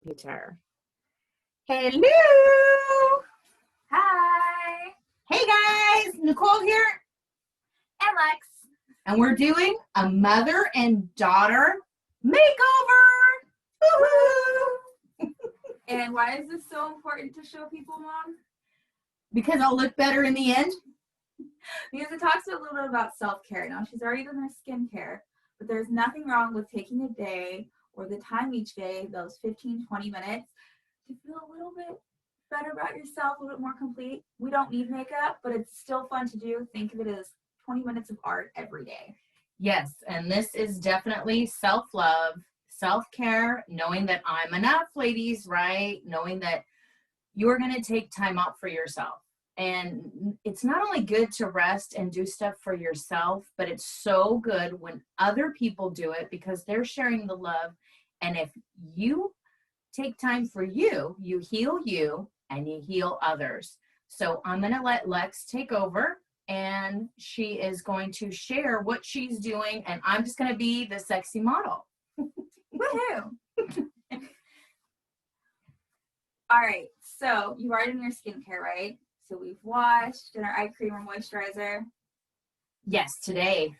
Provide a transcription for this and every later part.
computer. Hello! Hi! Hey guys, Nicole here. And Lex. And we're doing a mother and daughter makeover! Woohoo! And why is this so important to show people, Mom? Because I'll look better in the end. Because it talks a little bit about self-care. Now, she's already done her skincare, but there's nothing wrong with taking a day or the time each day, those 15, 20 minutes, to feel a little bit better about yourself, a little bit more complete. We don't need makeup, but it's still fun to do. Think of it as 20 minutes of art every day. Yes, and this is definitely self-love, self-care, knowing that I'm enough, ladies, right? Knowing that you're going to take time out for yourself. And it's not only good to rest and do stuff for yourself, but it's so good when other people do it because they're sharing the love. And if you take time for you, you heal you and you heal others. So I'm going to let Lex take over, and she is going to share what she's doing, and I'm just going to be the sexy model. Woohoo! All right, so you've already done your skincare, right? So we've washed, done our eye cream or moisturizer. Yes, today.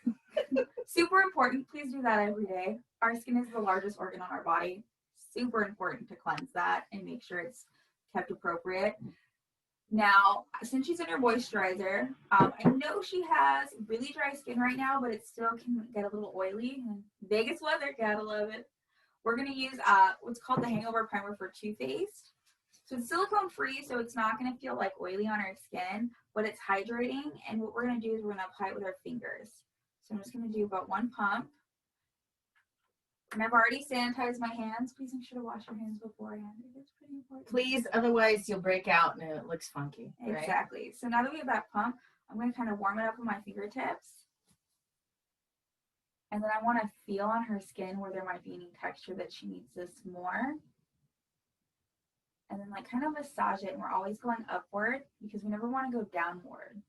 Super important. Please do that every day. Our skin is the largest organ on our body. Super important to cleanse that and make sure it's kept appropriate. Now, since she's in her moisturizer, I know she has really dry skin right now, but it still can get a little oily. And Vegas weather, gotta love it. We're going to use what's called the Hangover Primer for Too Faced. So it's silicone free, so it's not going to feel like oily on our skin, but it's hydrating. And what we're going to do is we're going to apply it with our fingers. So I'm just going to do about one pump. And I've already sanitized my hands. Please make sure to wash your hands beforehand. It is pretty important. Please, otherwise you'll break out and it looks funky. Right? Exactly. So now that we have that pump, I'm going to kind of warm it up with my fingertips. And then I want to feel on her skin where there might be any texture that she needs this more. And then like kind of massage it, and we're always going upward because we never want to go downward.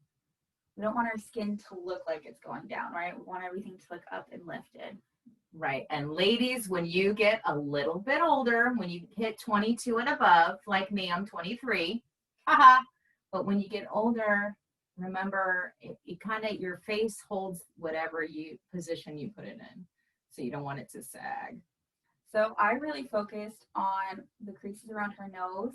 We don't want our skin to look like it's going down, right? We want everything to look up and lifted. Right. And ladies, when you get a little bit older, when you hit 22 and above, like me, I'm 23, haha. But when you get older, remember, it kind of, your face holds whatever position you put it in. So you don't want it to sag. So I really focused on the creases around her nose,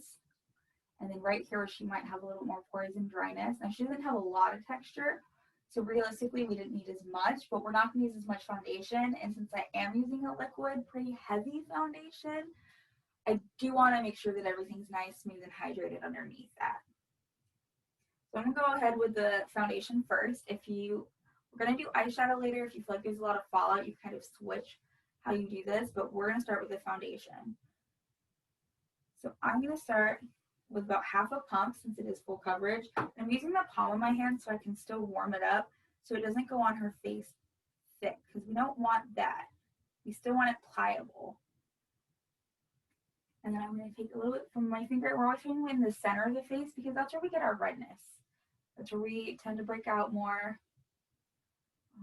and then right here where she might have a little more pores and dryness. Now she doesn't have a lot of texture, so realistically we didn't need as much, but we're not going to use as much foundation. And since I am using a liquid, pretty heavy foundation, I do want to make sure that everything's nice, smooth, and hydrated underneath that. So I'm going to go ahead with the foundation first. We're going to do eyeshadow later. If you feel like there's a lot of fallout, you kind of switch how you do this, but we're going to start with the foundation. So I'm going to start with about half a pump since it is full coverage. I'm using the palm of my hand so I can still warm it up so it doesn't go on her face thick, because we don't want that. We still want it pliable. And then I'm going to take a little bit from my finger. We're always doing in the center of the face because that's where we get our redness. That's where we tend to break out more.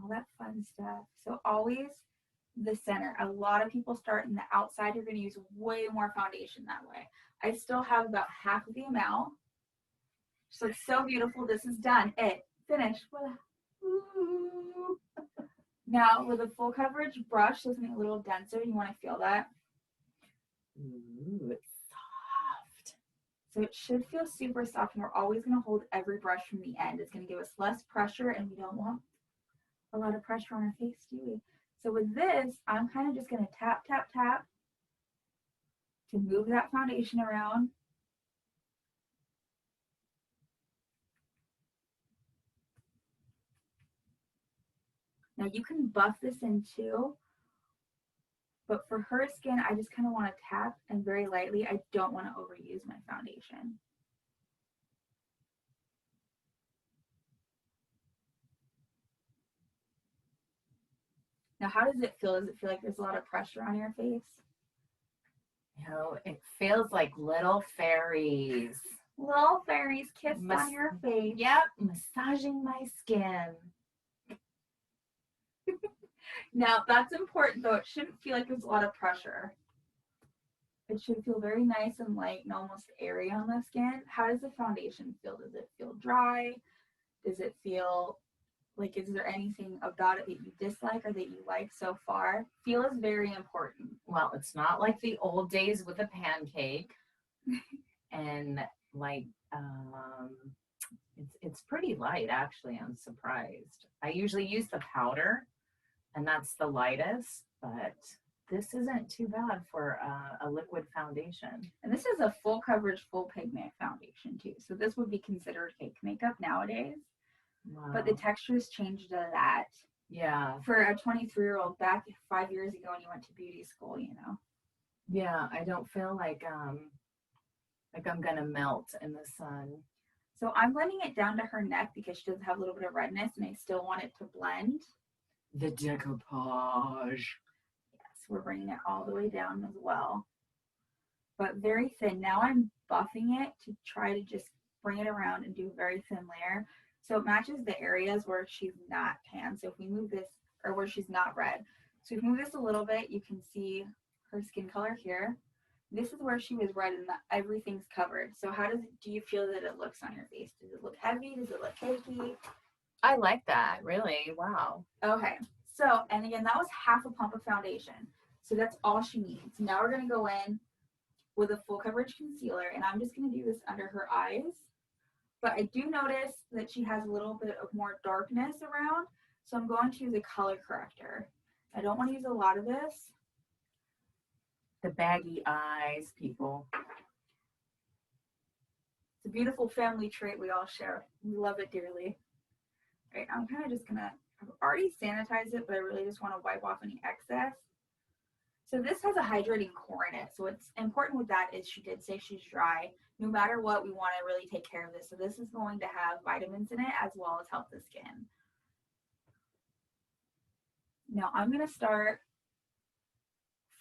All that fun stuff. So always the center. A lot of people start in the outside. You're going to use way more foundation that way. I still have about half of the amount. So it's so beautiful. This is done. Finished. Ooh. Now with a full coverage brush, so something a little denser, you want to feel that. Ooh, it's soft. So it should feel super soft, and we're always going to hold every brush from the end. It's going to give us less pressure, and we don't want a lot of pressure on our face, do we? So with this, I'm kind of just going to tap, tap, tap to move that foundation around. Now you can buff this in too, but for her skin, I just kind of want to tap and very lightly. I don't want to overuse my foundation. Now, how does it feel? Does it feel like there's a lot of pressure on your face? No, it feels like little fairies. Little fairies kissed on your face. Yep, massaging my skin. Now, that's important though. It shouldn't feel like there's a lot of pressure. It should feel very nice and light and almost airy on the skin. How does the foundation feel? Does it feel dry? Does it feel like, is there anything about it that you dislike or that you like so far? Feel is very important. Well, it's not like the old days with a pancake. And like, it's pretty light, actually. I'm surprised. I usually use the powder, and that's the lightest, but this isn't too bad for a liquid foundation. And this is a full coverage, full pigment foundation too. So this would be considered cake makeup nowadays. Wow. But the textures changed a lot. Yeah. For a 23-year-old back 5 years ago when you went to beauty school, you know. Yeah, I don't feel like I'm gonna melt in the sun. So I'm blending it down to her neck because she does have a little bit of redness and I still want it to blend. The decoupage. Yes, we're bringing it all the way down as well. But very thin. Now I'm buffing it to try to just bring it around and do a very thin layer. So it matches the areas where she's not tan. So if we move this, or where she's not red. So if we move this a little bit, you can see her skin color here. This is where she was red and everything's covered. So how do you feel that it looks on your face? Does it look heavy? Does it look cakey? I like that, really. Wow. Okay. So, and again, that was half a pump of foundation. So that's all she needs. Now we're going to go in with a full coverage concealer, and I'm just going to do this under her eyes. But I do notice that she has a little bit of more darkness around, so I'm going to use a color corrector. I don't want to use a lot of this. The baggy eyes, people. It's a beautiful family trait we all share. We love it dearly. All right, I'm kind of just gonna, I've already sanitized it, but I really just want to wipe off any excess. So this has a hydrating core in it. So what's important with that is she did say she's dry. No matter what, we want to really take care of this. So this is going to have vitamins in it as well as help the skin. Now I'm going to start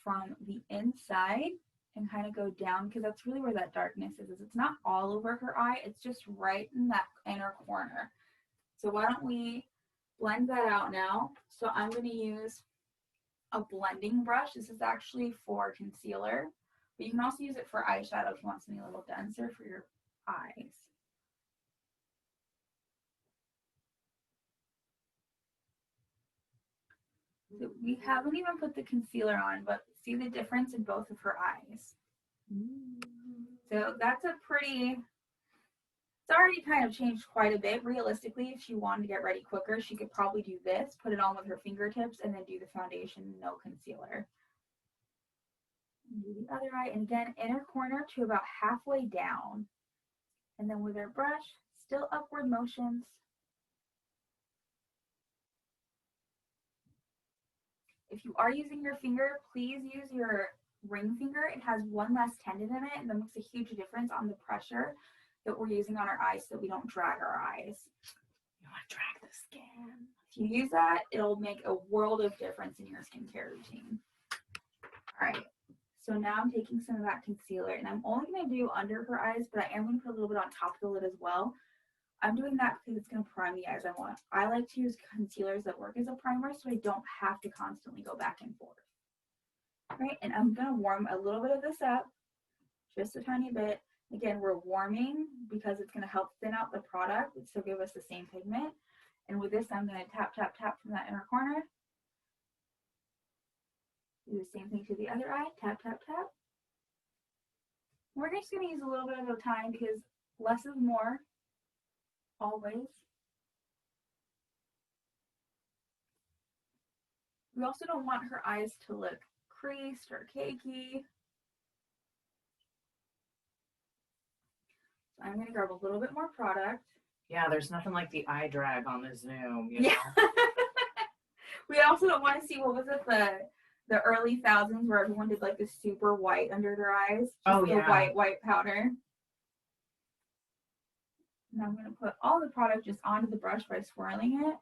from the inside and kind of go down because that's really where that darkness is. It's not all over her eye. It's just right in that inner corner. So why don't we blend that out now? So I'm going to use a blending brush. This is actually for concealer, but you can also use it for eyeshadow if you want something a little denser for your eyes. So we haven't even put the concealer on, but see the difference in both of her eyes. So that's a pretty, it's already kind of changed quite a bit. Realistically, if she wanted to get ready quicker, she could probably do this, put it on with her fingertips, and then do the foundation, no concealer. And do the other eye, and again, inner corner to about halfway down. And then with our brush, still upward motions. If you are using your finger, please use your ring finger. It has one less tendon in it, and that makes a huge difference on the pressure that we're using on our eyes so that we don't drag our eyes. You want to drag the skin. If you use that, it'll make a world of difference in your skincare routine. All right, so now I'm taking some of that concealer, and I'm only going to do under her eyes, but I am going to put a little bit on top of the lid as well. I'm doing that because it's going to prime the eyes. I like to use concealers that work as a primer so I don't have to constantly go back and forth. All right, and I'm going to warm a little bit of this up, just a tiny bit. Again, we're warming because it's going to help thin out the product, so give us the same pigment. And with this, I'm going to tap, tap, tap from that inner corner. Do the same thing to the other eye, tap, tap, tap. We're just going to use a little bit at a time because less is more. Always. We also don't want her eyes to look creased or cakey. So I'm going to grab a little bit more product. Yeah, there's nothing like the eye drag on the Zoom. You know? Yeah. We also don't want to see, what was it, the early thousands where everyone did like the super white under their eyes. Just the white powder. And I'm going to put all the product just onto the brush by swirling it.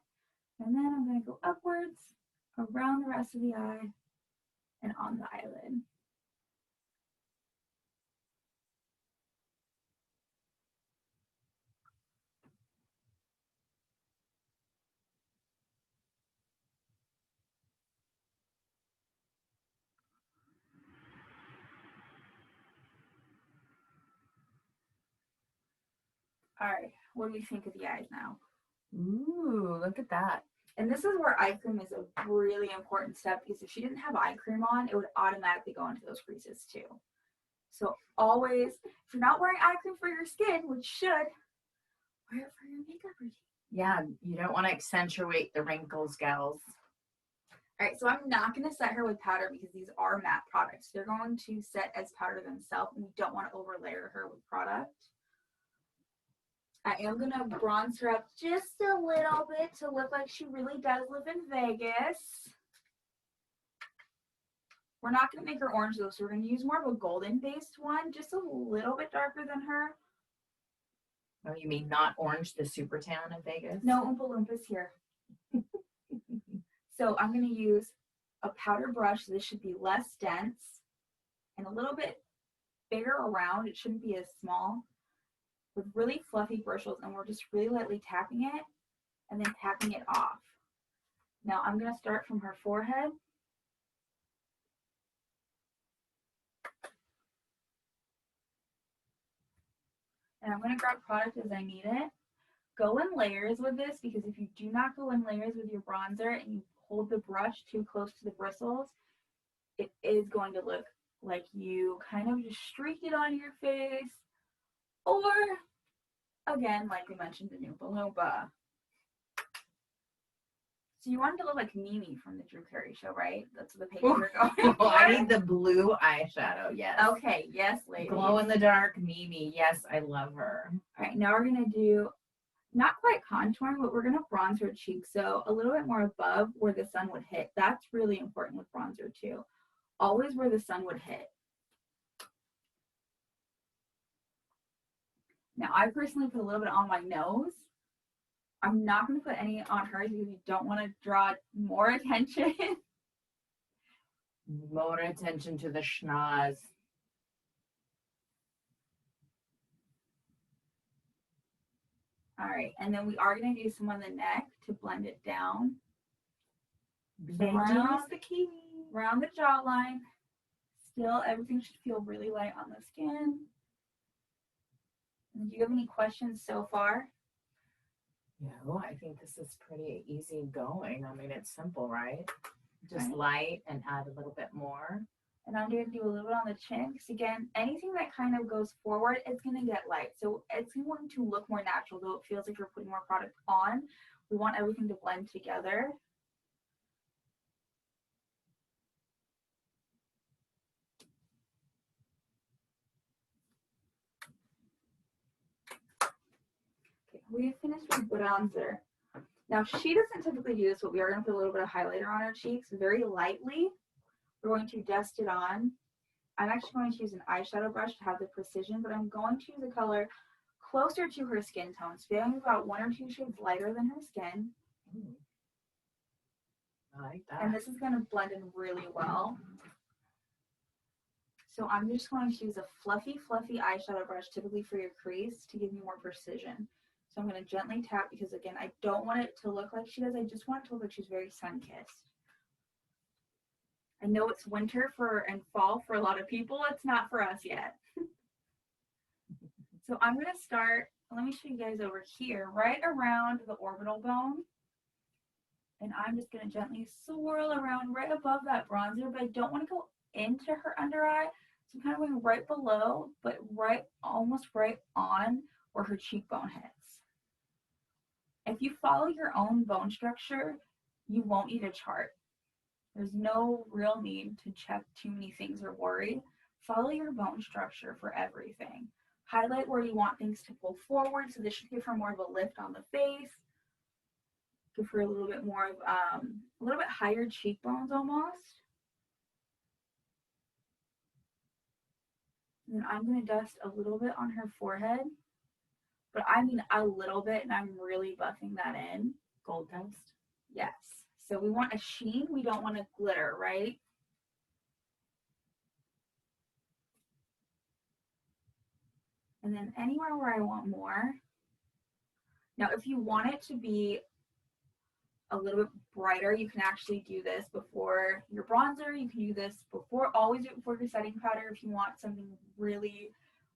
And then I'm going to go upwards, around the rest of the eye, and on the eyelid. All right, what do we think of the eyes now? Ooh, look at that. And this is where eye cream is a really important step, because if she didn't have eye cream on, it would automatically go into those creases too. So always, if you're not wearing eye cream for your skin, which should, wear it for your makeup routine. Yeah, you don't want to accentuate the wrinkles, gals. All right, so I'm not going to set her with powder because these are matte products. They're going to set as powder themselves, and we don't want to overlayer her with product. I am going to bronze her up just a little bit to look like she really does live in Vegas. We're not going to make her orange though, so we're going to use more of a golden based one, just a little bit darker than her. Oh, you mean not orange, the super tan of Vegas? No Oompa Loompas here. So I'm going to use a powder brush. This should be less dense and a little bit bigger around. It shouldn't be as small, with really fluffy bristles, and we're just really lightly tapping it and then tapping it off. Now I'm going to start from her forehead. And I'm going to grab product as I need it. Go in layers with this, because if you do not go in layers with your bronzer and you hold the brush too close to the bristles, it is going to look like you kind of just streaked it on your face, or again, like we mentioned, the Oompa Loompa. So you wanted to look like Mimi from the Drew Carey show, right? That's the page you're going for. I need the blue eyeshadow, yes. Okay, yes, ladies. Glow in the dark Mimi, yes, I love her. All right, now we're going to do, not quite contouring, but we're going to bronze her cheeks, so a little bit more above where the sun would hit. That's really important with bronzer too. Always where the sun would hit. Now, I personally put a little bit on my nose. I'm not going to put any on hers because you don't want to draw more attention. More attention to the schnoz. All right, and then we are going to do some on the neck to blend it down. Blending is the key. Around the jawline. Still, everything should feel really light on the skin. And do you have any questions so far? No, I think this is pretty easy going. I mean, it's simple, right? Just Right. light and add a little bit more. And I'm going to do a little bit on the chin, because again, anything that kind of goes forward, it's going to get light. So it's going to look more natural, though it feels like you're putting more product on. We want everything to blend together. Okay, we finished with bronzer. Now, she doesn't typically do this, but we are going to put a little bit of highlighter on her cheeks very lightly. We're going to dust it on. I'm actually going to use an eyeshadow brush to have the precision, but I'm going to use a color closer to her skin tone. So feeling about 1 or 2 shades lighter than her skin. Ooh. I like that. And this is going to blend in really well. So I'm just going to use a fluffy eyeshadow brush, typically for your crease, to give you more precision. So I'm going to gently tap, because again, I don't want it to look like she does. I just want it to look like she's very sun-kissed. I know it's winter and fall for a lot of people. It's not for us yet. So I'm going to start, let me show you guys over here, right around the orbital bone. And I'm just going to gently swirl around right above that bronzer, but I don't want to go into her under eye. So I'm kind of going right below, but almost right on where her cheekbone hits. If you follow your own bone structure, you won't need a chart. There's no real need to check too many things or worry. Follow your bone structure for everything. Highlight where you want things to pull forward. So this should give her more of a lift on the face. Give her a little bit more of, a little bit higher cheekbones almost. And then I'm going to dust a little bit on her forehead. But I mean a little bit, and I'm really buffing that in. Gold dust? Yes. So we want a sheen. We don't want a glitter, right? And then anywhere where I want more. Now, if you want it to be a little bit brighter, you can actually do this before your bronzer. You can do this always do it before your setting powder if you want something really,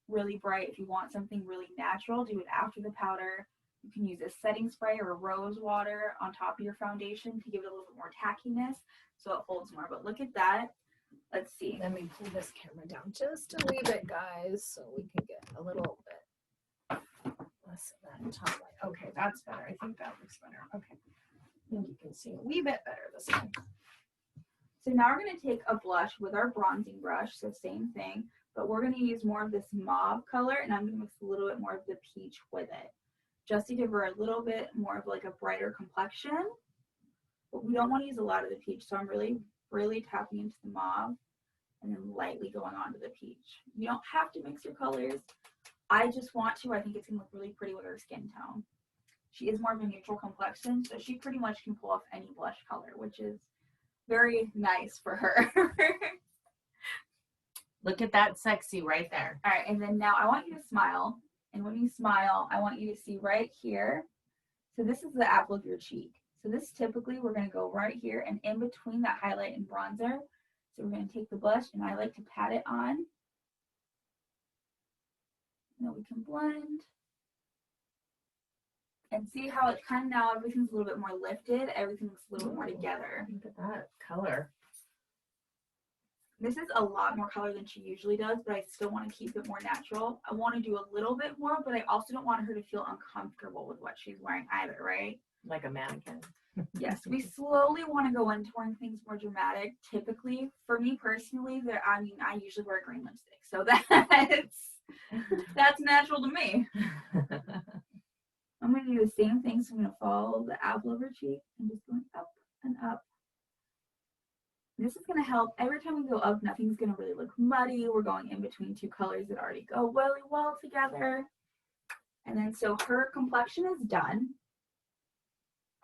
really bright. If you want something really natural, do it after the powder. You can use a setting spray or rose water on top of your foundation to give it a little bit more tackiness so it holds more. But look at that. Let's see. Let me pull this camera down just a wee bit, guys, so we can get a little bit less of that top light. Okay, that's better. I think that looks better. Okay. I think you can see a wee bit better this way. So now we're going to take a blush with our bronzing brush, so same thing, but we're going to use more of this mauve color, and I'm going to mix a little bit more of the peach with it, just to give her a little bit more of like a brighter complexion. But we don't want to use a lot of the peach, so I'm really, really tapping into the mauve and then lightly going on to the peach. You don't have to mix your colors. I just want to. I think it's going to look really pretty with her skin tone. She is more of a neutral complexion, so she pretty much can pull off any blush color, which is very nice for her. Look at that sexy right there. All right, and then now I want you to smile. And when you smile, I want you to see right here. So this is the apple of your cheek. So this typically we're going to go right here and in between that highlight and bronzer. So we're going to take the blush, and I like to pat it on. And then we can blend. And see how it kind of now everything's a little bit more lifted. Everything looks a little bit more together. Look at that color. This is a lot more color than she usually does, but I still want to keep it more natural. I want to do a little bit more, but I also don't want her to feel uncomfortable with what she's wearing either, right? Like a mannequin. Yes, we slowly want to go into wearing things more dramatic. Typically, for me personally, I usually wear green lipstick, so that's natural to me. I'm going to do the same thing, so I'm going to follow the apple of her cheek and just going up and up. This is going to help. Every time we go up, nothing's going to really look muddy. We're going in between two colors that already go really well together. And then so her complexion is done.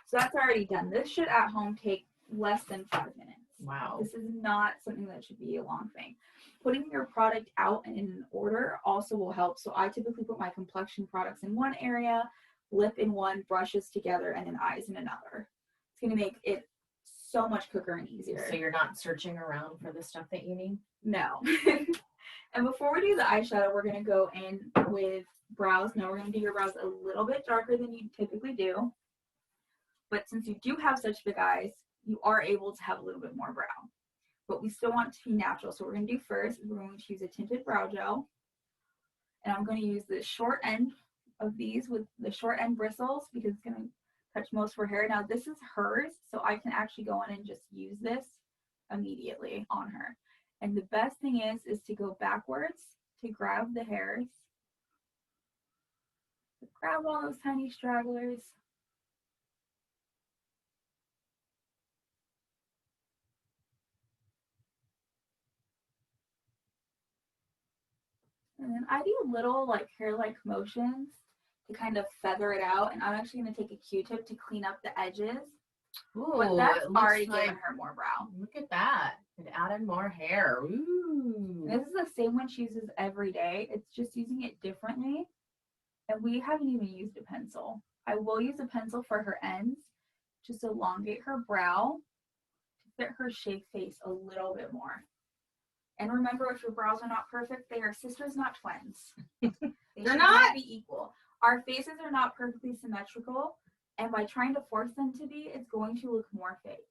So that's already done. This should at home take less than 5 minutes. Wow. This is not something that should be a long thing. Putting your product out and in an order also will help. So I typically put my complexion products in one area, lip in one, brushes together, and then eyes in another. It's going to make it so much quicker and easier. So you're not searching around for the stuff that you need? No. And before we do the eyeshadow, we're going to go in with brows. Now we're going to do your brows a little bit darker than you typically do. But since you do have such big eyes, you are able to have a little bit more brow. But we still want it to be natural. So what we're going to do first is we're going to use a tinted brow gel. And I'm going to use the short end of these with the short end bristles because it's going to touch most of her hair. Now this is hers, so I can actually go in and just use this immediately on her. And the best thing is to go backwards to grab the hairs. So grab all those tiny stragglers. And then I do little like hair-like motions to kind of feather it out. And I'm actually going to take a Q-tip to clean up the edges. Ooh, but that's already like, giving her more brow. Look at that. It added more hair. Ooh. And this is the same one she uses every day. It's just using it differently. And we haven't even used a pencil. I will use a pencil for her ends, just to elongate her brow to fit her shaved face a little bit more. And remember, if your brows are not perfect, they are sisters, not twins. They're not be equal. Our faces are not perfectly symmetrical, and by trying to force them to be, it's going to look more fake.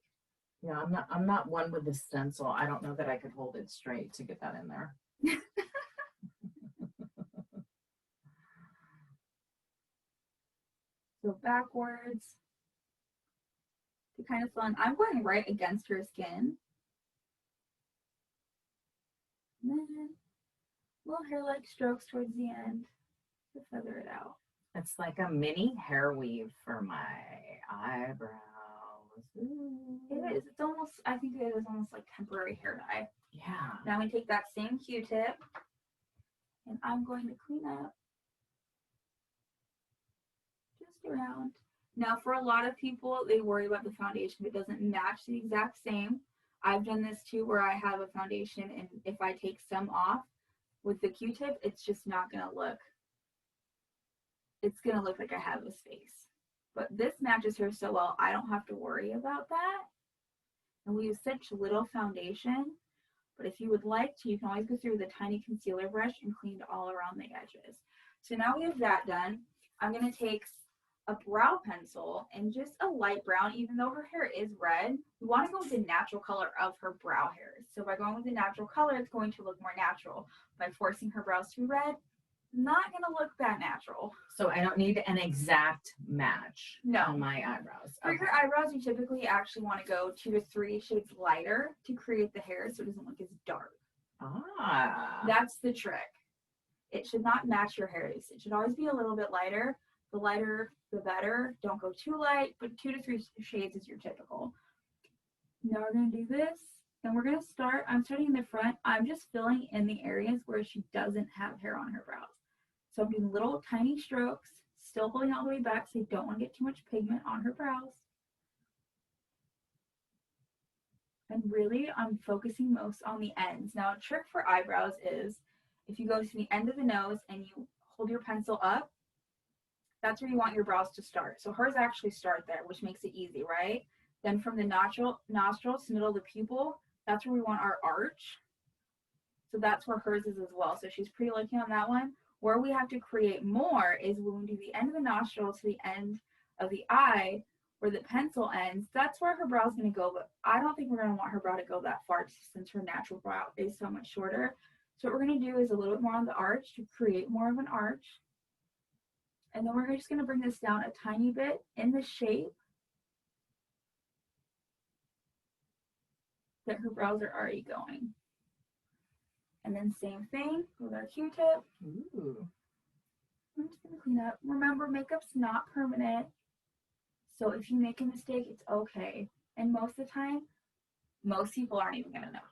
Yeah, I'm not one with the stencil. I don't know that I could hold it straight to get that in there. So backwards to kind of fun. I'm going right against her skin. And then little hair-like strokes towards the end to feather it out. It's like a mini hair weave for my eyebrows. Ooh. It is. It's almost, I think it is almost like temporary hair dye. Yeah. Now we take that same Q-tip and I'm going to clean up just around. Now for a lot of people, they worry about the foundation if it doesn't match the exact same. I've done this too where I have a foundation and if I take some off with the Q-tip, it's just not going to look, it's going to look like I have a space. But this matches her so well, I don't have to worry about that. And we use such little foundation, But if you would like to, you can always go through with a tiny concealer brush and clean all around the edges. So now we have that done. I'm going to take a brow pencil and just a light brown. Even though her hair is red, we want to go with the natural color of her brow hairs. So by going with the natural color, it's going to look more natural. By forcing her brows to be red, not going to look that natural. So I don't need an exact match No. on my eyebrows. For your eyebrows, you typically actually want to go 2 to 3 shades lighter to create the hair so it doesn't look as dark. Ah. That's the trick. It should not match your hairs. It should always be a little bit lighter. The lighter, the better. Don't go too light, but 2 to 3 shades is your typical. Now we're going to do this, and we're going to start. I'm starting in the front. I'm just filling in the areas where she doesn't have hair on her brows. So I'm doing little tiny strokes, still holding all the way back so I don't want to get too much pigment on her brows. And really, I'm focusing most on the ends. Now, a trick for eyebrows is if you go to the end of the nose and you hold your pencil up, that's where you want your brows to start. So hers actually start there, which makes it easy, right? Then from the nostrils to middle of the pupil, that's where we want our arch. So that's where hers is as well. So she's pretty lucky on that one. Where we have to create more is when we do the end of the nostril to the end of the eye, where the pencil ends. That's where her brow is going to go, but I don't think we're going to want her brow to go that far since her natural brow is so much shorter. So what we're going to do is a little bit more on the arch to create more of an arch. And then we're just going to bring this down a tiny bit in the shape that her brows are already going. And then same thing with our Q-tip. Ooh. I'm just going to clean up. Remember, makeup's not permanent. So if you make a mistake, it's okay. And most of the time, most people aren't even going to notice.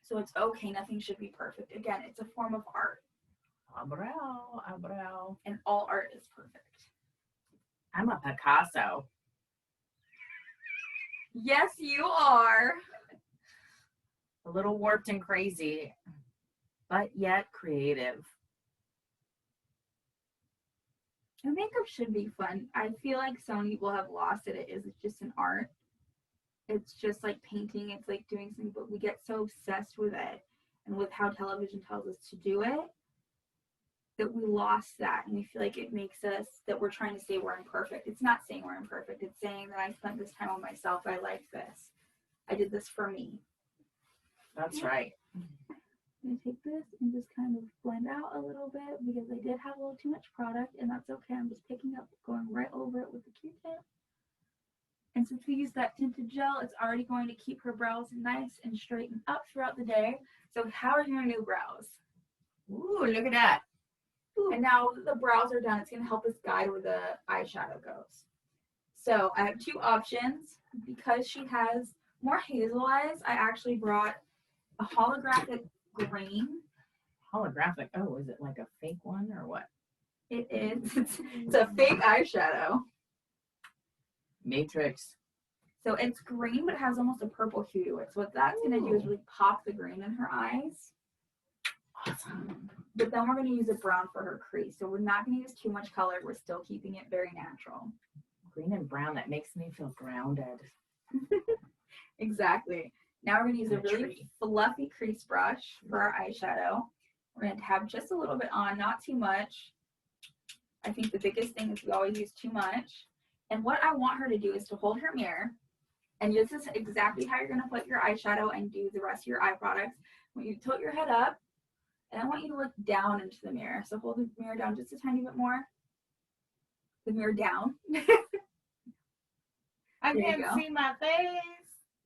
So it's okay. Nothing should be perfect. Again, it's a form of art. Eyebrow. And all art is perfect. I'm a Picasso. Yes, you are. A little warped and crazy, but yet creative. And makeup should be fun. I feel like some people have lost it. It's just an art. It's just like painting. It's like doing something, but we get so obsessed with it and with how television tells us to do it that we lost that. And we feel like it makes us, that we're trying to say we're imperfect. It's not saying we're imperfect. It's saying that I spent this time on myself. I like this. I did this for me. That's right. I'm going to take this and just kind of blend out a little bit because I did have a little too much product, and that's okay. I'm just picking up, going right over it with the Q-tip. And since we use that tinted gel, it's already going to keep her brows nice and straightened up throughout the day. So how are your new brows? Ooh, look at that. Ooh. And now the brows are done. It's going to help us guide where the eyeshadow goes. So I have 2 options. Because she has more hazel eyes, I actually brought a holographic green. Holographic. Oh, is it like a fake one or what? It is. It's a fake eyeshadow. Matrix. So it's green, but it has almost a purple hue to it. So what that's going to do is really pop the green in her eyes. Awesome. But then we're going to use a brown for her crease. So we're not going to use too much color. We're still keeping it very natural. Green and brown, that makes me feel grounded. Exactly. Now we're going to use a really fluffy crease brush for our eyeshadow. We're going to have just a little bit on, not too much. I think the biggest thing is we always use too much. And what I want her to do is to hold her mirror. And this is exactly how you're going to put your eyeshadow and do the rest of your eye products. When you tilt your head up, and I want you to look down into the mirror. So hold the mirror down just a tiny bit more. The mirror down. I can't see my face.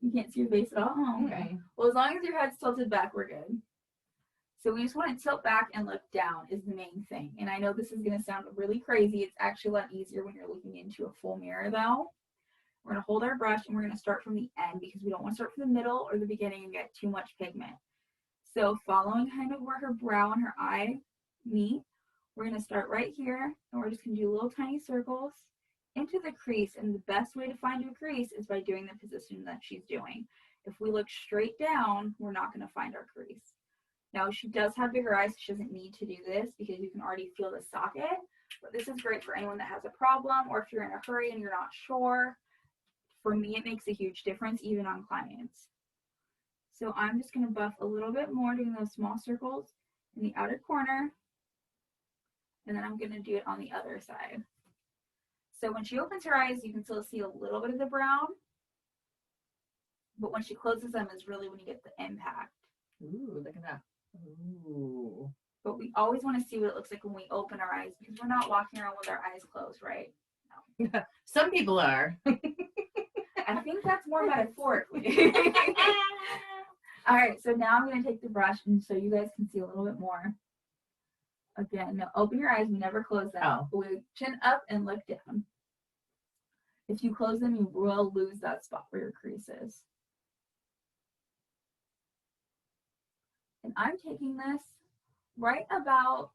You can't see your face at all? Oh, okay. Mm-hmm. Well, as long as your head's tilted back, we're good. So we just want to tilt back and look down is the main thing. And I know this is going to sound really crazy. It's actually a lot easier when you're looking into a full mirror, though. We're going to hold our brush and we're going to start from the end because we don't want to start from the middle or the beginning and get too much pigment. So following kind of where her brow and her eye meet, we're going to start right here and we're just going to do little tiny circles into the crease. And the best way to find your crease is by doing the position that she's doing. If we look straight down, we're not going to find our crease. Now, she does have bigger eyes, so she doesn't need to do this because you can already feel the socket. But this is great for anyone that has a problem or if you're in a hurry and you're not sure. For me, it makes a huge difference even on clients. So I'm just going to buff a little bit more, doing those small circles in the outer corner. And then I'm going to do it on the other side. So when she opens her eyes, you can still see a little bit of the brown. But when she closes them is really when you get the impact. Ooh, look at that. Ooh. But we always want to see what it looks like when we open our eyes, because we're not walking around with our eyes closed, right? No. Some people are. I think that's more metaphorically. All right, so now I'm going to take the brush and so you guys can see a little bit more. Again, now open your eyes. We never close them. Oh. We chin up and look down. If you close them, you will lose that spot where your crease is. And I'm taking this right about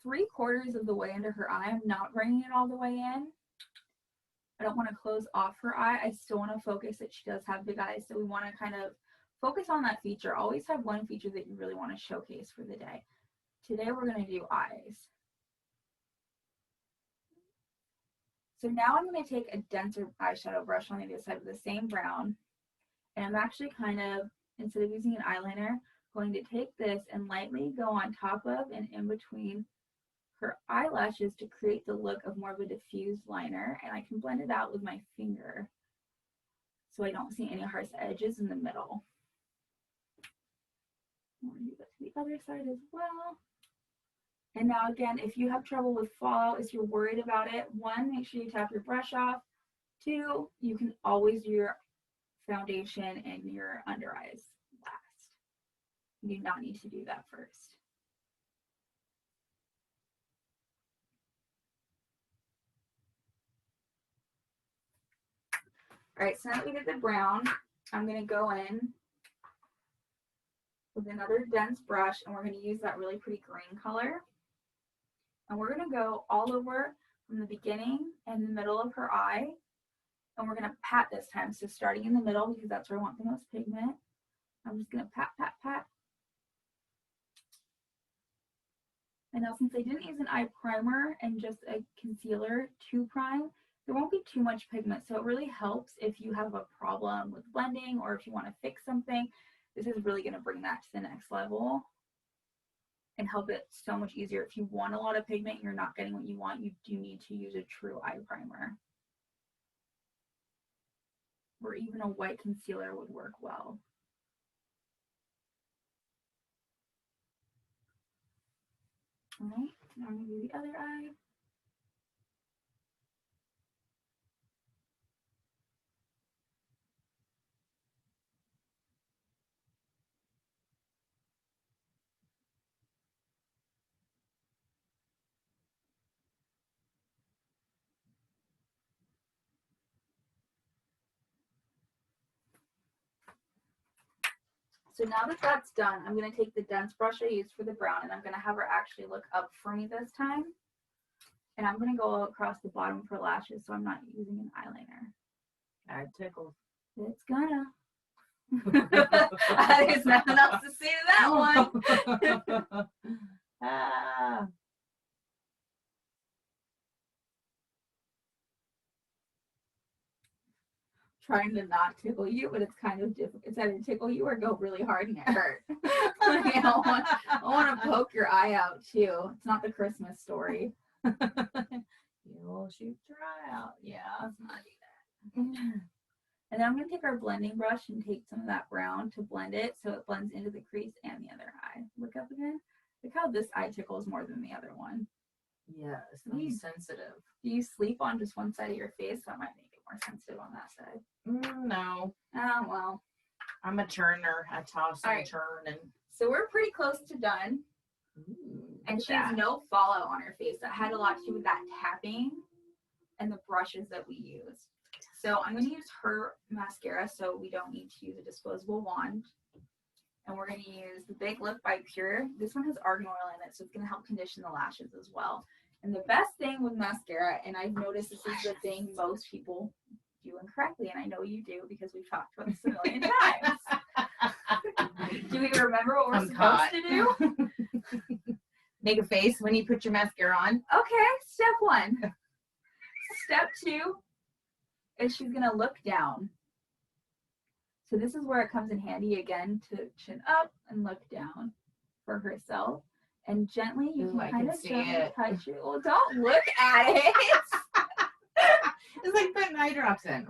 3/4 of the way into her eye. I'm not bringing it all the way in. I don't want to close off her eye. I still want to focus that she does have big eyes. So we want to kind of focus on that feature. Always have one feature that you really want to showcase for the day. Today we're going to do eyes. So now I'm going to take a denser eyeshadow brush on the other side of the same brown. And I'm actually kind of, instead of using an eyeliner, going to take this and lightly go on top of and in between her eyelashes to create the look of more of a diffused liner. And I can blend it out with my finger so I don't see any harsh edges in the middle. I'm going to do that to the other side as well. And now again, if you have trouble with fallout, if you're worried about it, 1, make sure you tap your brush off. 2, you can always do your foundation and your under eyes last. You do not need to do that first. All right, so now that we did the brown, I'm going to go in with another dense brush, and we're going to use that really pretty green color. And we're going to go all over from the beginning and the middle of her eye. And we're going to pat this time. So starting in the middle, because that's where I want the most pigment. I'm just going to pat, pat, pat. And now since I didn't use an eye primer and just a concealer to prime, there won't be too much pigment. So it really helps if you have a problem with blending or if you want to fix something. This is really going to bring that to the next level and help it so much easier. If you want a lot of pigment and you're not getting what you want, you do need to use a true eye primer. Or even a white concealer would work well. All right, now I'm going to do the other eye. So now that that's done, I'm going to take the dense brush I used for the brown and I'm going to have her actually look up for me this time. And I'm going to go across the bottom of her lashes so I'm not using an eyeliner. I tickled. It's gonna. There's nothing else to say to that one. Ah. Trying to not tickle you, but it's kind of difficult. It's either tickle you or go really hard and it hurt. I want to poke your eye out too. It's not the Christmas Story. You'll shoot your eye out. Yeah, Let's not do that. And then I'm going to take our blending brush and take some of that brown to blend it so it blends into the crease and the other eye. Look up again. Look how this eye tickles more than the other one. Yes, I'm sensitive. Do you sleep on just one side of your face? That might make it more sensitive on that side. No. Oh, well. I'm a turner. I toss and turn. And So we're pretty close to done. And she has no fallout on her face. That had a lot to do with that tapping and the brushes that we use. So I'm going to use her mascara so we don't need to use a disposable wand. And we're going to use the Big Lip by Pure. This one has argan oil in it, so it's going to help condition the lashes as well. And the best thing with mascara, and I've noticed this is the thing most people do incorrectly, and I know you do because we've talked about this a million times. Do we remember what we're supposed to do? Make a face when you put your mascara on. Okay, step 1. Step 2 is she's going to look down. So this is where it comes in handy again to chin up and look down for herself. And gently, you Ooh, I can kind can of see gently it. touch your, well, don't look at it. It's like putting eye drops in.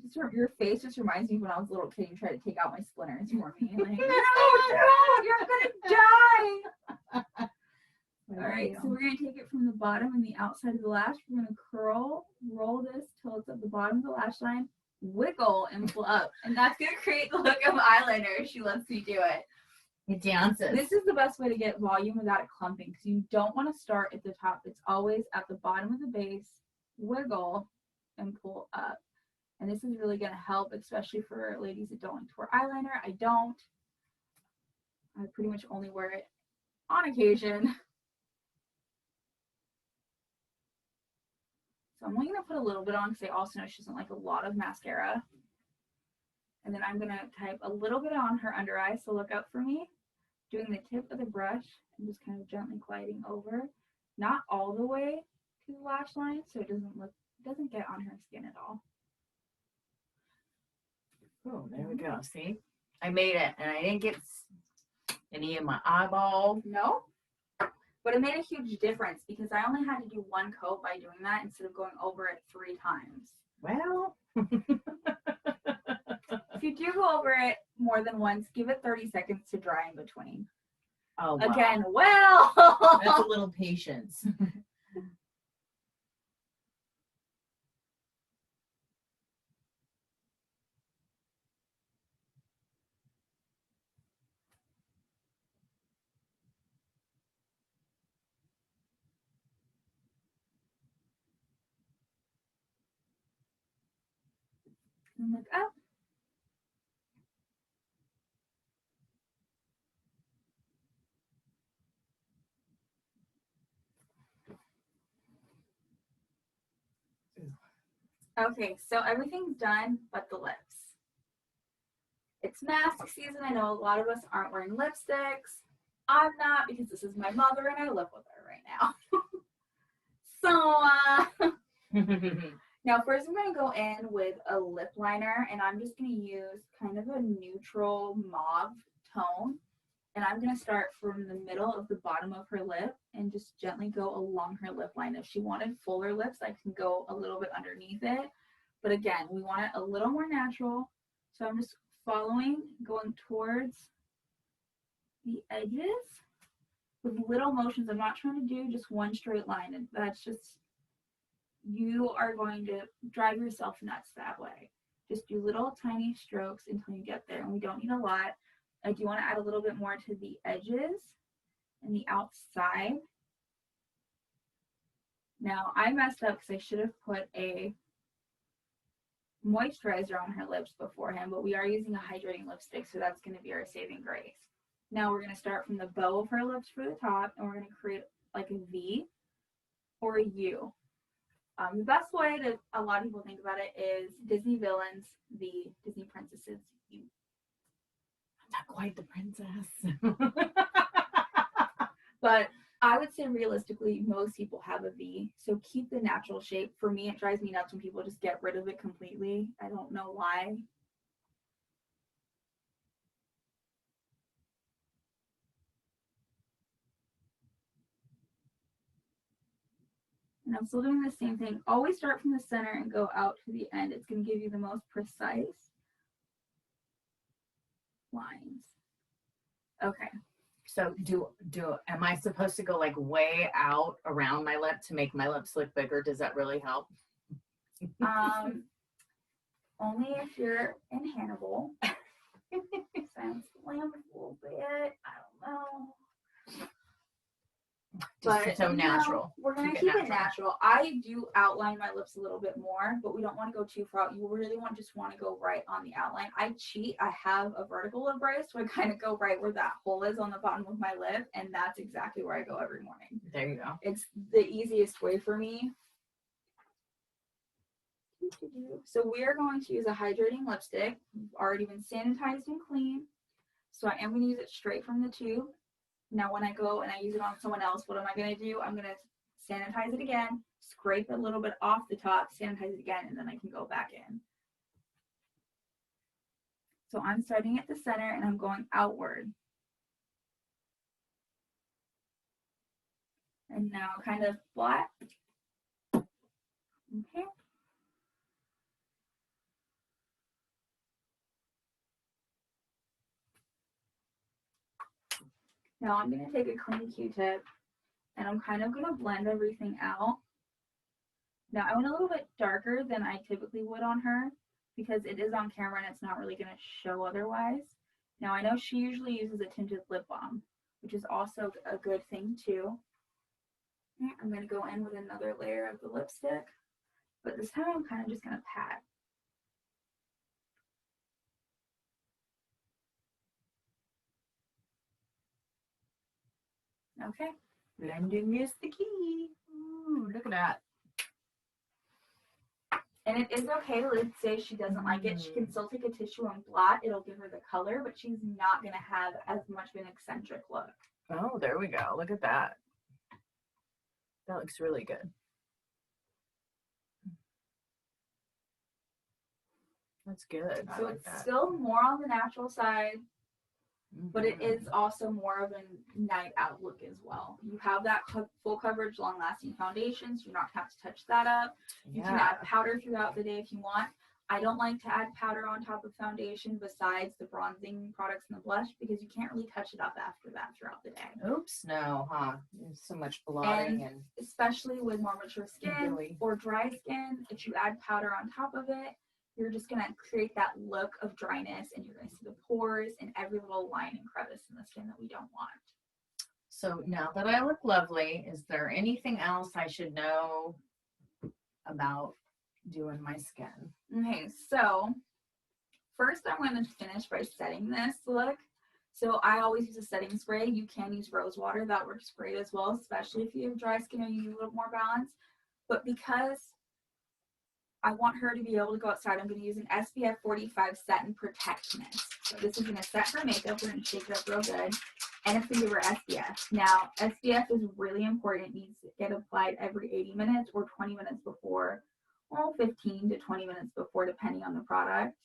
Just your face just reminds me of when I was a little kid and tried to take out my splinters for me. Like, no, don't, you're gonna die. All right, so we're gonna take it from the bottom and the outside of the lash. We're gonna roll this till it's at the bottom of the lash line, wiggle and pull up, and that's gonna create the look of eyeliner if she lets me do it. It dances. This is the best way to get volume without it clumping, because you don't want to start at the top. It's always at the bottom of the base, wiggle and pull up. And this is really going to help, especially for ladies that don't like to wear eyeliner. I don't. I pretty much only wear it on occasion. So I'm only going to put a little bit on because I also know she doesn't like a lot of mascara. And then I'm going to type a little bit on her under eye, so look out for me. Doing the tip of the brush and just kind of gently gliding over. Not all the way to the lash line, so it doesn't get on her skin at all. Oh, there we go. See? I made it, and I didn't get any in my eyeball. No, but it made a huge difference because I only had to do one coat by doing that instead of going over it 3 times. Well. If you do go over it more than once, give it 30 seconds to dry in between. Oh, wow. Again, well. That's a little patience. And look up. Okay, so everything's done but the lips. It's mask season. I know a lot of us aren't wearing lipsticks. I'm not because this is my mother and I live with her right now. So, now first I'm going to go in with a lip liner and I'm just going to use kind of a neutral mauve tone. And I'm going to start from the middle of the bottom of her lip and just gently go along her lip line. If she wanted fuller lips, I can go a little bit underneath it. But again, we want it a little more natural. So I'm just following, going towards the edges with little motions. I'm not trying to do just one straight line. And that's just, you are going to drive yourself nuts that way. Just do little tiny strokes until you get there. And we don't need a lot. I do want to add a little bit more to the edges and the outside. Now, I messed up because I should have put a moisturizer on her lips beforehand, but we are using a hydrating lipstick, so that's going to be our saving grace. Now, we're going to start from the bow of her lips for the top, and we're going to create like a V or a U. The best way that a lot of people think about it is Disney villains, the Disney princesses. Not quite the princess. But I would say realistically, most people have a V. So keep the natural shape. For me, it drives me nuts when people just get rid of it completely. I don't know why. And I'm still doing the same thing. Always start from the center and go out to the end. It's going to give you the most precise lines. Okay. So am I supposed to go like way out around my lip to make my lips look bigger? Does that really help? Only if you're in Hannibal. Sounds slam a little bit. I don't know. Just so natural. We're going to keep it natural. I do outline my lips a little bit more, but we don't want to go too far out. You really just want to go right on the outline. I cheat. I have a vertical lip brace, so I kind of go right where that hole is on the bottom of my lip, and that's exactly where I go every morning. There you go. It's the easiest way for me. So we are going to use a hydrating lipstick. We've already been sanitized and clean. So I am going to use it straight from the tube. Now when I go and I use it on someone else, what am I going to do? I'm going to sanitize it again, scrape a little bit off the top, sanitize it again, and then I can go back in. So I'm starting at the center and I'm going outward. And now kind of flat. Okay. Now I'm going to take a clean Q-tip and I'm kind of going to blend everything out. Now I went a little bit darker than I typically would on her because it is on camera and it's not really going to show otherwise. Now I know she usually uses a tinted lip balm, which is also a good thing too. I'm going to go in with another layer of the lipstick, but this time I'm kind of just going to pat. Okay. Blending is the key. Ooh, look at that. And it is okay, let's say she doesn't like it, she can still take a tissue and blot, it'll give her the color, but she's not going to have as much of an eccentric look. Oh, there we go. Look at that. That looks really good. That's good. So it's still more on the natural side, but it is also more of a night out look as well. You have that full coverage, long lasting foundations. You're not going to have to touch that up. You can add powder throughout the day if you want. I don't like to add powder on top of foundation besides the bronzing products and the blush because you can't really touch it up after that throughout the day. Oops, no, huh? There's so much blotting and especially with more mature skin or dry skin, if you add powder on top of it, you're just going to create that look of dryness and you're going to see the pores and every little line and crevice in the skin that we don't want. So now that I look lovely, is there anything else I should know about doing my skin? Okay, so first I'm going to finish by setting this look. So I always use a setting spray. You can use rose water. That works great as well, especially if you have dry skin or you need a little more balance. But because I want her to be able to go outside, I'm going to use an SPF 45 Satin Protect Mist. So this is going to set her makeup. We're going to shake it up real good. And it's going to give her SPF. Now, SPF is really important. It needs to get applied every 80 minutes or 20 minutes before, well, 15 to 20 minutes before, depending on the product.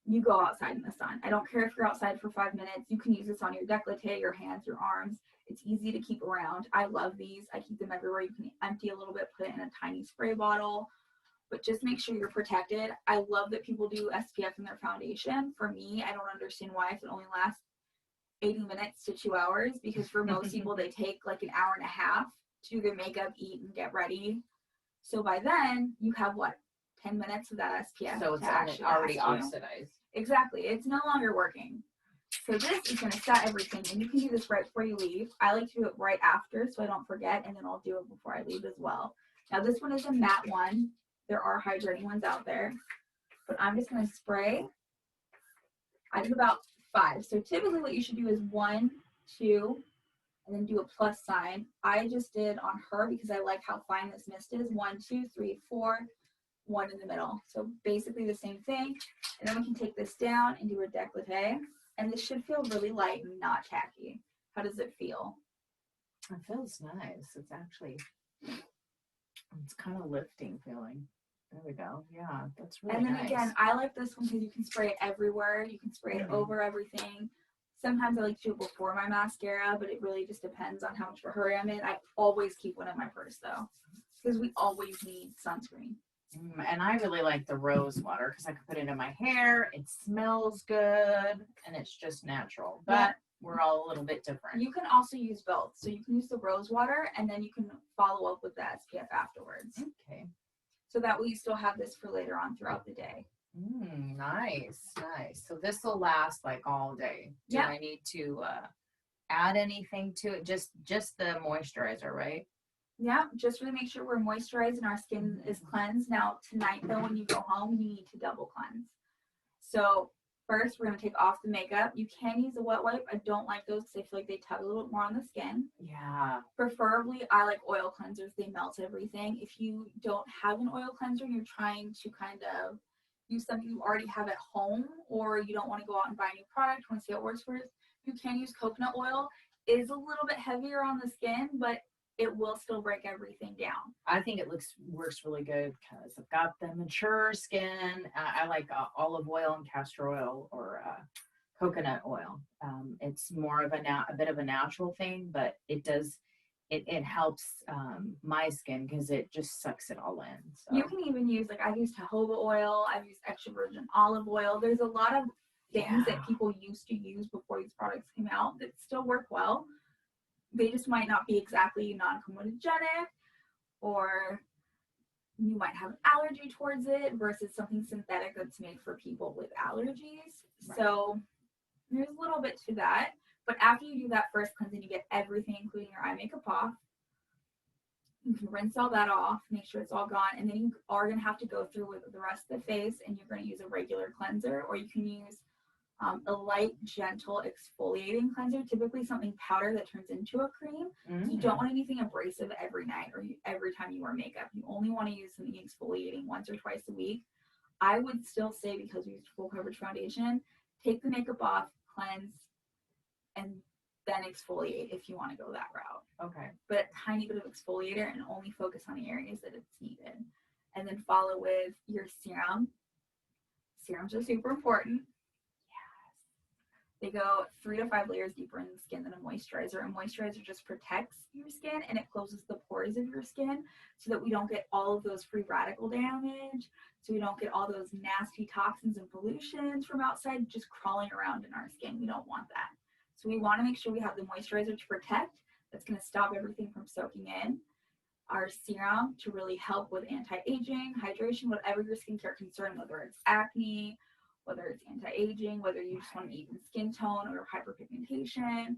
You go outside in the sun. I don't care if you're outside for 5 minutes. You can use this on your décolleté, your hands, your arms. It's easy to keep around. I love these. I keep them everywhere. You can empty a little bit, put it in a tiny spray bottle. But just make sure you're protected. I love that people do SPF in their foundation. For me, I don't understand why if it only lasts 80 minutes to 2 hours, because for most people, they take like an hour and a half to do their makeup, eat, and get ready. So by then, you have what, 10 minutes of that SPF. So it's already oxidized. Exactly. It's no longer working. So this is going to set everything, and you can do this right before you leave. I like to do it right after so I don't forget, and then I'll do it before I leave as well. Now this one is a matte one. There are hydrating ones out there, but I'm just going to spray. I do about 5. So typically what you should do is 1, 2, and then do a plus sign. I just did on her because I like how fine this mist is. 1, 2, 3, 4, 1 in the middle. So basically the same thing. And then we can take this down and do a décolleté. And this should feel really light and not tacky. How does it feel? It feels nice. It's actually, it's kind of lifting feeling. There we go. Yeah, that's really nice. And then again, I like this one because you can spray it everywhere. You can spray it over everything. Sometimes I like to do it before my mascara, but it really just depends on how much of a hurry I'm in. I always keep one in my purse though, because we always need sunscreen. And I really like the rose water because I can put it in my hair. It smells good and it's just natural. But we're all a little bit different. You can also use both. So you can use the rose water and then you can follow up with the SPF afterwards. Okay. So that way you still have this for later on throughout the day. Nice, nice. So this will last like all day. Do I need to add anything to it? Just the moisturizer, right? Yeah, just really make sure we're moisturized and our skin is cleansed. Now tonight though, when you go home, you need to double cleanse. So first we're going to take off the makeup. You can use a wet wipe. I don't like those because I feel like they tug a little bit more on the skin. Yeah. Preferably, I like oil cleansers. They melt everything. If you don't have an oil cleanser and you're trying to kind of use something you already have at home, or you don't want to go out and buy a new product, want to see how it works for you, you can use coconut oil. It is a little bit heavier on the skin, but it will still break everything down. I think it works really good because I've got the mature skin. I like olive oil and castor oil or coconut oil. It's more of a bit of a natural thing, but it helps my skin because it just sucks it all in. So. You can even use, like, I've used jojoba oil, I've used extra virgin olive oil. There's a lot of things that people used to use before these products came out that still work well. They just might not be exactly non-comedogenic, or you might have an allergy towards it versus something synthetic that's made for people with allergies. Right. So there's a little bit to that. But after you do that first cleansing, you get everything, including your eye makeup, off. You can rinse all that off, make sure it's all gone, and then you are going to have to go through with the rest of the face, and you're going to use a regular cleanser, or you can use a light, gentle exfoliating cleanser, typically something powder that turns into a cream. So you don't want anything abrasive every night or every time you wear makeup. You only want to use something exfoliating once or twice a week. I would still say, because we use full coverage foundation, take the makeup off, cleanse, and then exfoliate if you want to go that route. Okay. But a tiny bit of exfoliator and only focus on the areas that it's needed. And then follow with your serum. Serums are super important. They go 3 to 5 layers deeper in the skin than a moisturizer. A moisturizer just protects your skin and it closes the pores of your skin so that we don't get all of those free radical damage, so we don't get all those nasty toxins and pollutions from outside just crawling around in our skin. We don't want that. So we want to make sure we have the moisturizer to protect. That's going to stop everything from soaking in. Our serum to really help with anti-aging, hydration, whatever your skincare concern, whether it's acne, whether it's anti-aging, whether you just want an even skin tone or hyperpigmentation.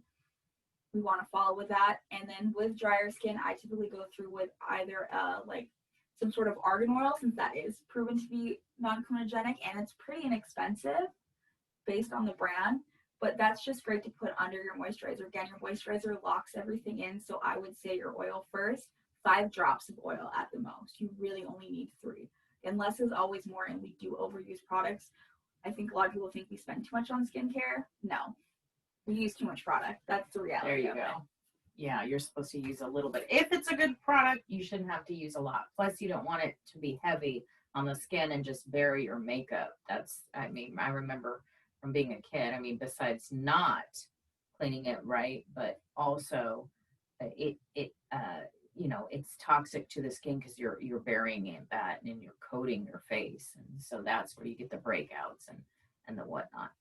We want to follow with that. And then with drier skin, I typically go through with either like some sort of argan oil, since that is proven to be non-comedogenic and it's pretty inexpensive based on the brand. But that's just great to put under your moisturizer. Again, your moisturizer locks everything in. So I would say your oil first, 5 drops of oil at the most. You really only need 3. And less is always more, and we do overuse products. I think a lot of people think we spend too much on skincare. No, we use too much product. That's the reality. There you go. Yeah, you're supposed to use a little bit. If it's a good product, you shouldn't have to use a lot. Plus, you don't want it to be heavy on the skin and just bury your makeup. I remember from being a kid, besides not cleaning it right, but also it's toxic to the skin because you're burying it that and you're coating your face, and so that's where you get the breakouts and the whatnot.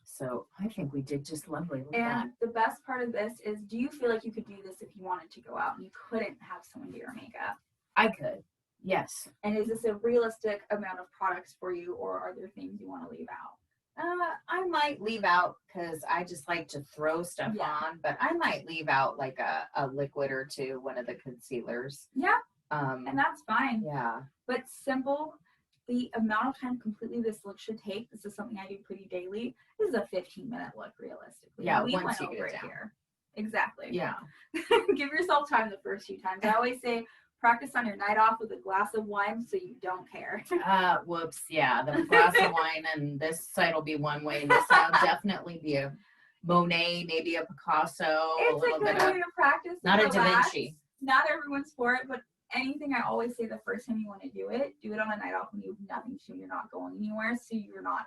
So I think we did just lovely. And the best part of this is, do you feel like you could do this if you wanted to go out and you couldn't have someone do your makeup? I could, yes. And is this a realistic amount of products for you, or are there things you want to leave out? I might leave out because I just like to throw stuff on, but I might leave out like a liquid or two, one of the concealers. Yeah. And that's fine. Yeah. But simple, the amount of time completely this look should take, this is something I do pretty daily, this is a 15-minute look realistically. Yeah, we once went you over get it it down. Here. Exactly. Yeah. Give yourself time the first few times. I always say, practice on your night off with a glass of wine so you don't care. Whoops. Yeah. The glass of wine, and this side will be one way. And this side will definitely be a Monet, maybe a Picasso. It's a good way to practice. Not a Da Vinci. Not everyone's for it, but anything, I always say the first time you want to do it on a night off when you have nothing to do, you're not going anywhere, so you're not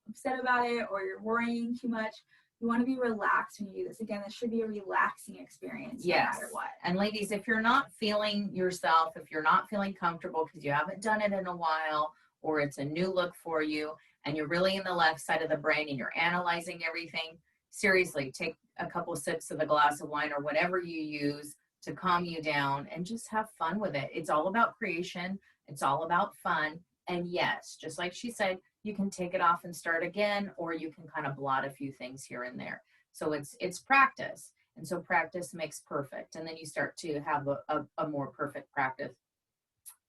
upset about it or you're worrying too much. You want to be relaxed when you do this. Again, this should be a relaxing experience no matter what. And ladies, if you're not feeling yourself, if you're not feeling comfortable because you haven't done it in a while, or it's a new look for you, and you're really in the left side of the brain and you're analyzing everything, seriously, take a couple sips of the glass of wine or whatever you use to calm you down and just have fun with it. It's all about creation. It's all about fun. And yes, just like she said, you can take it off and start again, or you can kind of blot a few things here and there. So it's practice. And so practice makes perfect. And then you start to have a more perfect practice.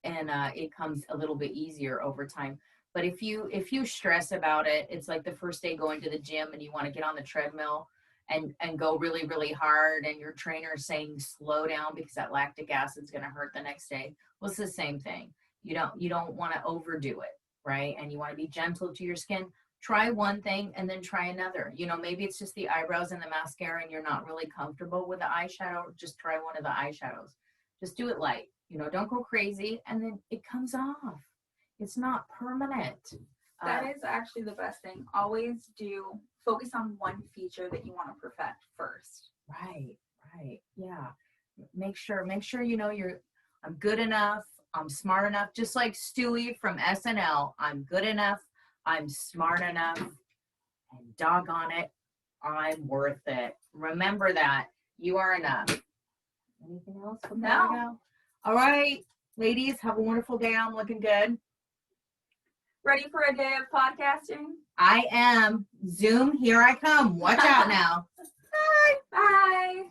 And it comes a little bit easier over time. But if you stress about it, it's like the first day going to the gym and you want to get on the treadmill and go really, really hard, and your trainer is saying slow down because that lactic acid is going to hurt the next day. Well, it's the same thing. You don't want to overdo it, right? And you want to be gentle to your skin, try one thing and then try another. You know, maybe it's just the eyebrows and the mascara and you're not really comfortable with the eyeshadow. Just try one of the eyeshadows. Just do it light. You know, don't go crazy, and then it comes off. It's not permanent. That is actually the best thing. Always focus on one feature that you want to perfect first. Right. Yeah. Make sure you know I'm good enough. I'm smart enough. Just like Stewie from SNL. I'm good enough. I'm smart enough. And doggone it, I'm worth it. Remember that. You are enough. Anything else? No. All right, ladies, have a wonderful day. I'm looking good. Ready for a day of podcasting? I am. Zoom, here I come. Watch out now. Bye.